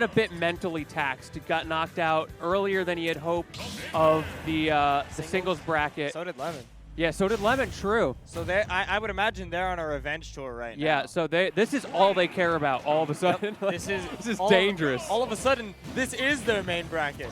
a bit mentally taxed. He got knocked out earlier than he had hoped of the singles bracket. So did Lemmon. Yeah, so did Lemmon, true. So I would imagine they're on a revenge tour right now. Yeah, so this is all they care about all of a sudden. Yep. This is dangerous. All of a sudden, this is their main bracket.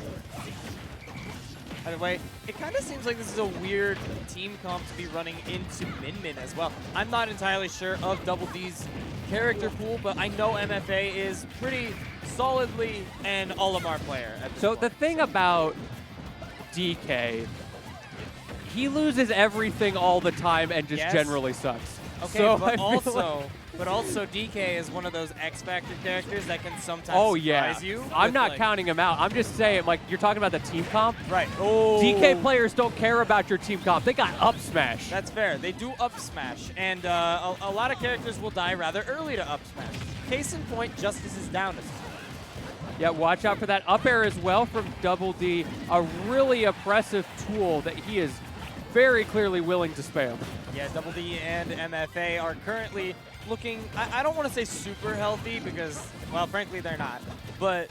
By the way, it kind of seems like this is a weird team comp to be running into Min as well. I'm not entirely sure of Double D's character pool, but I know MFA is pretty solidly an Olimar player at this point. The thing about DK, he loses everything all the time and just generally sucks. Okay, so but also DK is one of those X Factor characters that can sometimes surprise you. I'm not counting him out. I'm just saying, like, you're talking about the team comp. Right. Oh. DK players don't care about your team comp. They got up smash. That's fair. They do up smash, and a lot of characters will die rather early to up smash. Case in point, Justice is down. Yeah, watch out for that up air as well from Double D. A really oppressive tool that he is very clearly willing to spam. Yeah, Double D and MFA are currently looking, I don't want to say super healthy because, well, frankly, they're not. But,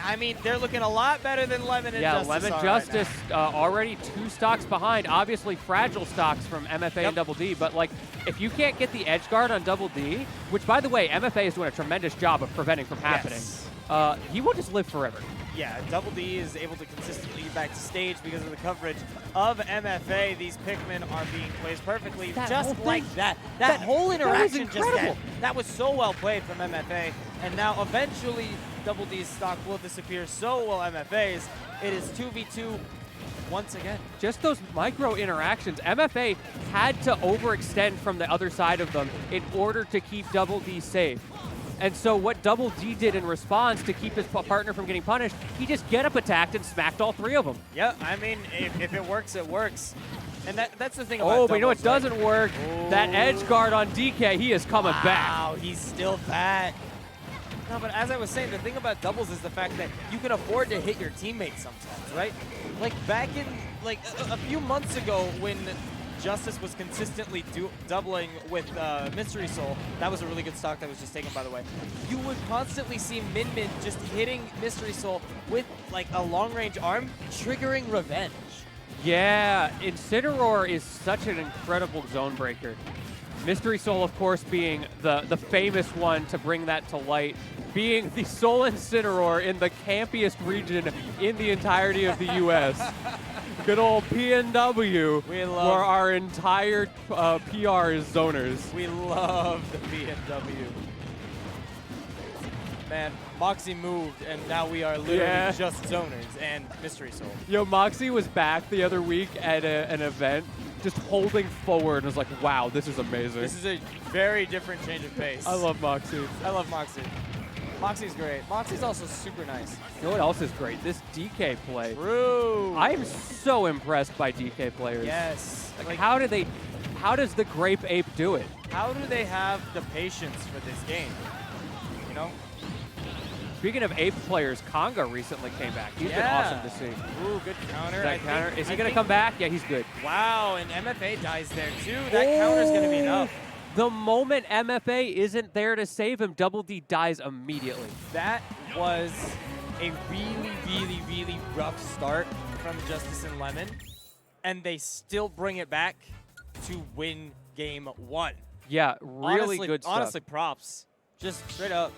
I mean, they're looking a lot better than Lemmon and Justice. Yeah, Lemmon Justice already 2 stocks behind. Obviously, fragile stocks from MFA and Double D. But, like, if you can't get the edge guard on Double D, which, by the way, MFA is doing a tremendous job of preventing from happening, he will just live forever. Yeah, Double D is able to consistently get back to stage because of the coverage of MFA. These Pikmin are being placed perfectly, just like that. That whole interaction just then. That was so well played from MFA. And now eventually Double D's stock will disappear. So will MFA's. It is 2v2 once again. Just those micro interactions. MFA had to overextend from the other side of them in order to keep Double D safe. And so what Double D did in response to keep his partner from getting punished, he just get up attacked and smacked all 3 of them. Yeah, I mean, if it works, it works. And that's the thing about but you know what doesn't work? That edge guard on DK, he is coming back. Wow, he's still back. No, but as I was saying, the thing about doubles is the fact that you can afford to hit your teammates sometimes, right? Like back in, like a few months ago when Justice was consistently doubling with Mystery Soul. That was a really good stock that was just taken, by the way. You would constantly see Min just hitting Mystery Soul with like a long-range arm, triggering revenge. Yeah, Incineroar is such an incredible zone breaker. Mystery Soul, of course, being the famous one to bring that to light, being the sole Incineroar in the campiest region in the entirety of the U.S. Good old PNW, where our entire PR is zoners. We love the PNW. Man, Moxie moved, and now we are literally just zoners and Mystery Soul. Yo, Moxie was back the other week at an event, just holding forward, and was like, wow, this is amazing. This is a very different change of pace. I love Moxie. I love Moxie. Moxie's great. Moxie's also super nice. You know what else is great? This DK play. True. I am so impressed by DK players. Yes. Like how does the Grape Ape do it? How do they have the patience for this game? You know? Speaking of Ape players, Konga recently came back. He's been awesome to see. Ooh, good counter. Is he going to come back? Yeah, he's good. Wow, and MFA dies there too. That counter's going to be enough. The moment MFA isn't there to save him, Double D dies immediately. That was a really, really, really rough start from Justice and Lemmon, and they still bring it back to win game 1. Yeah, really good stuff. Honestly, props. Just straight up.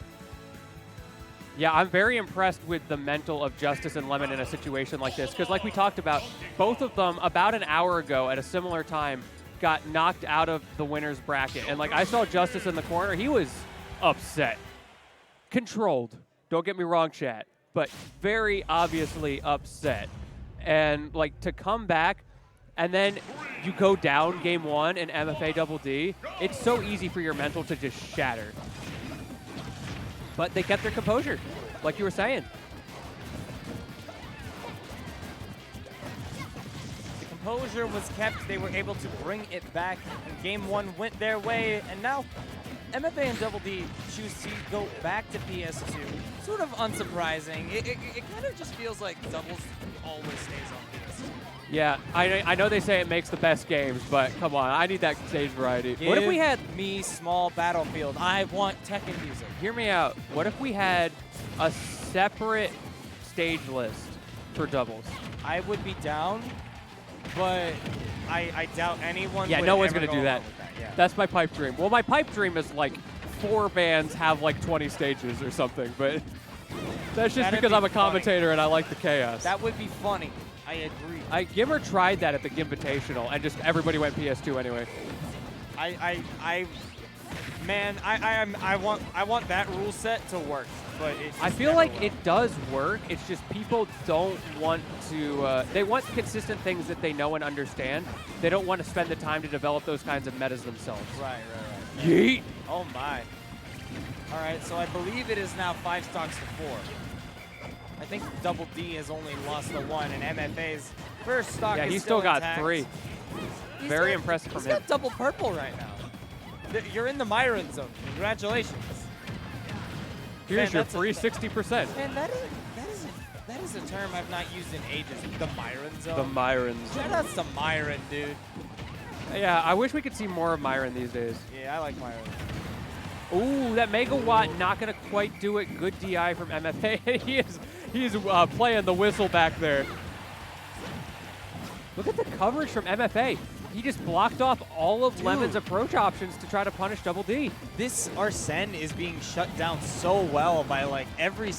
Yeah, I'm very impressed with the mental of Justice and Lemmon in a situation like this, because like we talked about, both of them about an hour ago at a similar time got knocked out of the winner's bracket. And like I saw Justice in the corner, he was upset. Controlled. Don't get me wrong, chat, but very obviously upset. And like to come back and then you go down game 1 in MFA Double D, it's so easy for your mental to just shatter. But they kept their composure, like you were saying. Composure was kept. They were able to bring it back, and game 1 went their way, and now MFA and Double D choose to go back to PS2. Sort of unsurprising. It kind of just feels like doubles always stays on PS2. Yeah, I know they say it makes the best games, but come on, I need that stage variety. Give what if we had me small Battlefield? I want Tekken music. Hear me out. What if we had a separate stage list for doubles. I would be down, but I doubt anyone. Yeah, would no one's ever going to go do that. along with that. Yeah. That's my pipe dream. Well, my pipe dream is like 4 bands have like 20 stages or something, but that's just That'd because be I'm a funny. commentator and I like the chaos. That would be funny. I agree. Gimmer tried that at the Gimbitational, and just everybody went PS2 anyway. Man, I want that rule set to work, but it I just feel never like will. it does work. It's just people don't want to. They want consistent things that they know and understand. They don't want to spend the time to develop those kinds of metas themselves. Right. Yeet. Oh my. All right, so I believe it is now 5 stocks to 4. I think Double D has only lost the 1, and MFA's first stock Yeah, is he's still got intact. 3. He's Very got- impressive from He's him. got double purple right now. You're in the Myron zone. Congratulations. Here's Man, your that's a- free 60%. Man, that is a term I've not used in ages. The Myron zone. The Myrons. Shout outs to Myron, dude. Yeah, I wish we could see more of Myron these days. Yeah, I like Myron. Ooh, that Megawatt not going to quite do it. Good DI from MFA. He's playing the whistle back there. Look at the coverage from MFA. He just blocked off all of Lemmon's approach options to try to punish Double D. This Arsene is being shut down so well by like every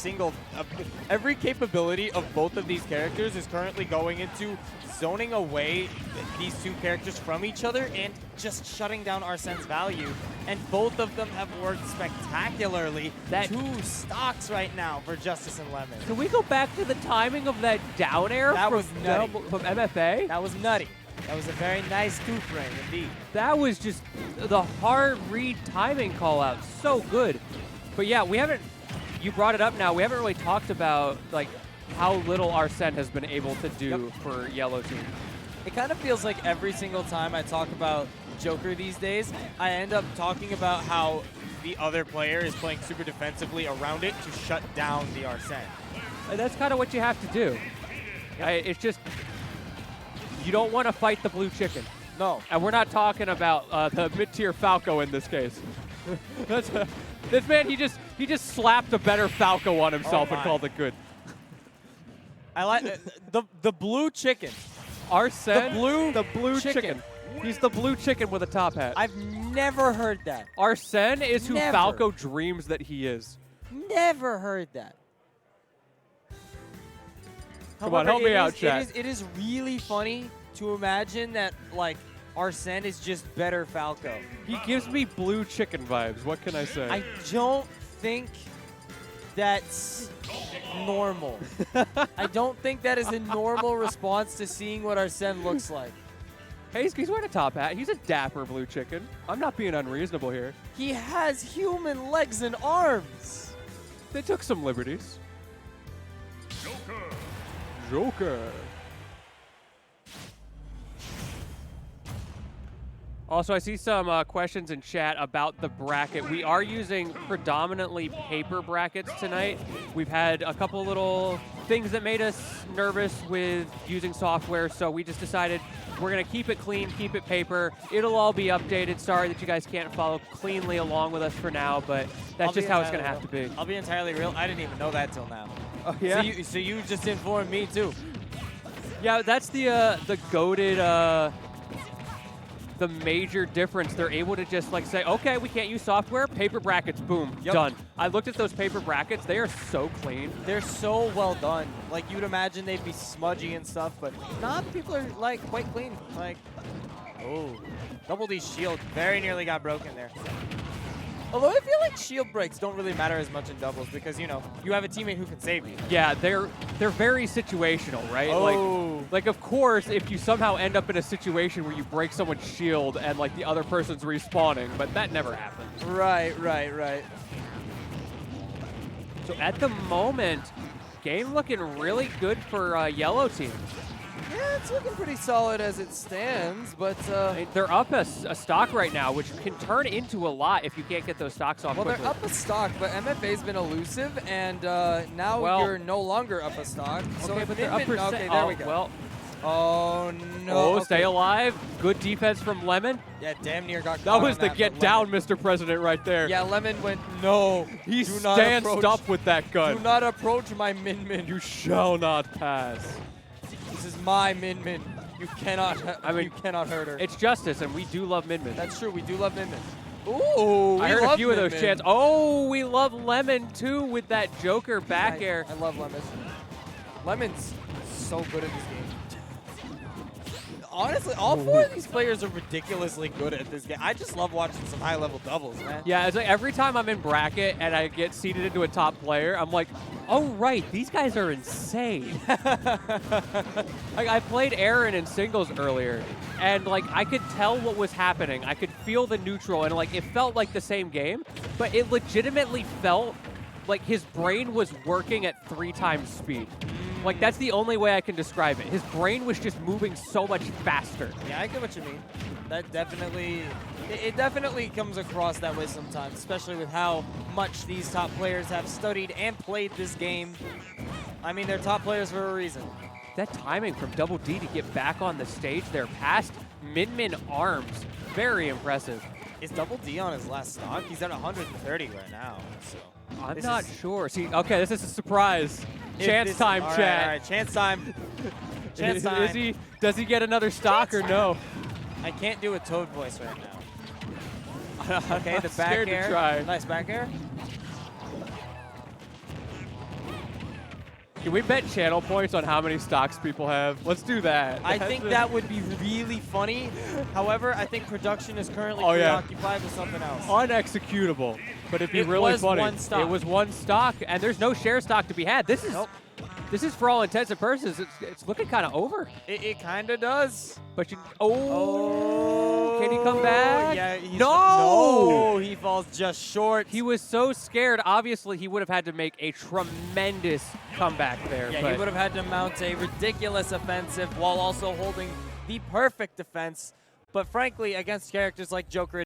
capability of both of these characters is currently going into zoning away these 2 characters from each other and just shutting down Arsene's value. And both of them have worked spectacularly. That 2 stocks right now for Justice and Lemmon. Can we go back to the timing of that down air That from, was nutty. from MFA? That was nutty. That was a very nice 2-frame indeed. That was just the hard read timing call out. So good. But yeah, we haven't, you brought it up now, we haven't really talked about like how little Arsene has been able to do for Yellow Team. It kind of feels like every single time I talk about Joker these days, I end up talking about how the other player is playing super defensively around it to shut down the Arsene. And that's kind of what you have to do. It's just, you don't want to fight the blue chicken. No. And we're not talking about the mid-tier Falco in this case. This man, he just slapped a better Falco on himself and called it good. I like the blue chicken. Arsene, The blue chicken. chicken. He's the blue chicken with a top hat. I've never heard that. Arsene is who Never. Falco dreams that he is. Never heard that. Come on, help me out, chat. It is really funny to imagine that, like, Arsene is just better Falco. He gives me blue chicken vibes. What can I say? I don't think that's normal. I don't think that is a normal response to seeing what Arsene looks like. Hey, he's wearing a top hat. He's a dapper blue chicken. I'm not being unreasonable here. He has human legs and arms. They took some liberties. Joker. Also, I see some questions in chat about the bracket. We are using predominantly paper brackets tonight. We've had a couple little things that made us nervous with using software, so we just decided we're going to keep it clean, keep it paper. It'll all be updated. Sorry that you guys can't follow cleanly along with us for now, but that's just how it's going to have to be. I'll be entirely real. I didn't even know that till now. Oh, yeah? So you just informed me too. Yeah, that's the goated, the major difference. They're able to just like say, okay, we can't use software, paper brackets, boom, done. I looked at those paper brackets. They are so clean. They're so well done. Like, you'd imagine they'd be smudgy and stuff, but nah, people are like quite clean. Like, oh, Double D's shield very nearly got broken there. Although I feel like shield breaks don't really matter as much in doubles because, you know, you have a teammate who can save you. Yeah, they're very situational, right? Oh. Like of course, if you somehow end up in a situation where you break someone's shield and like the other person's respawning, but that never happens. Right. So at the moment, game looking really good for Yellow Team. Yeah, it's looking pretty solid as it stands, but They're up a stock right now, which can turn into a lot if you can't get those stocks off quickly. they're up a stock, but MFA's been elusive, and now Well- you're no longer up a stock. So Okay, if but they're up Inman- percent. Okay, there we go. Well, Oh, no. Oh, Okay. stay alive. Good defense from Lemmon. Yeah, damn near got That caught was on the but get down, Mr. President, right there. Yeah, Lemmon went, no. He do not stanced approach- up with that gun. Do not approach my Min-Min. You shall not pass. This is my Min-Min. You cannot, you cannot hurt her. It's justice, and we do love Min-Min. That's true. We do love Min-Min. Ooh, I heard a few of those chants. Oh, we love Lemmon, too, with that Joker back air. I love Lemon. Lemon's so good at this game. Honestly, all four of these players are ridiculously good at this game. I just love watching some high-level doubles, man. Yeah, it's like every time I'm in bracket and I get seeded into a top player, I'm like, oh, right, these guys are insane. Like, I played Aaron in singles earlier, and, like, I could tell what was happening. I could feel the neutral, and, like, it felt like the same game, but it legitimately felt like his brain was working at 3 times speed. Like, that's the only way I can describe it. His brain was just moving so much faster. Yeah, I get what you mean. That definitely, it definitely comes across that way sometimes, especially with how much these top players have studied and played this game. I mean, they're top players for a reason. That timing from Double D to get back on the stage there past Min-Min arms, very impressive. Is Double D on his last stock? He's at 130 right now, so. I'm not sure. See, okay, this is a surprise. If Chance this- time, all chat. All right, chance time. Chance time. Is he? Does he get another stock or no? I can't do a Toad voice right now. Okay, the I'm back scared air. to try. Nice back air. Can we bet channel points on how many stocks people have? Let's do that. I think that would be really funny. However, I think production is currently Oh, yeah. preoccupied with something else. unexecutable. But it'd be It really was funny. one stock. It was one stock, and there's no share stock to be had. This is Nope. this is for all intents and purposes. It's looking kind of over. It kind of does. But you can he come back? Yeah. He's No! No, he falls just short. He was so scared. Obviously, he would have had to make a tremendous comeback there. Yeah, but he would have had to mount a ridiculous offensive while also holding the perfect defense. But frankly, against characters like Joker,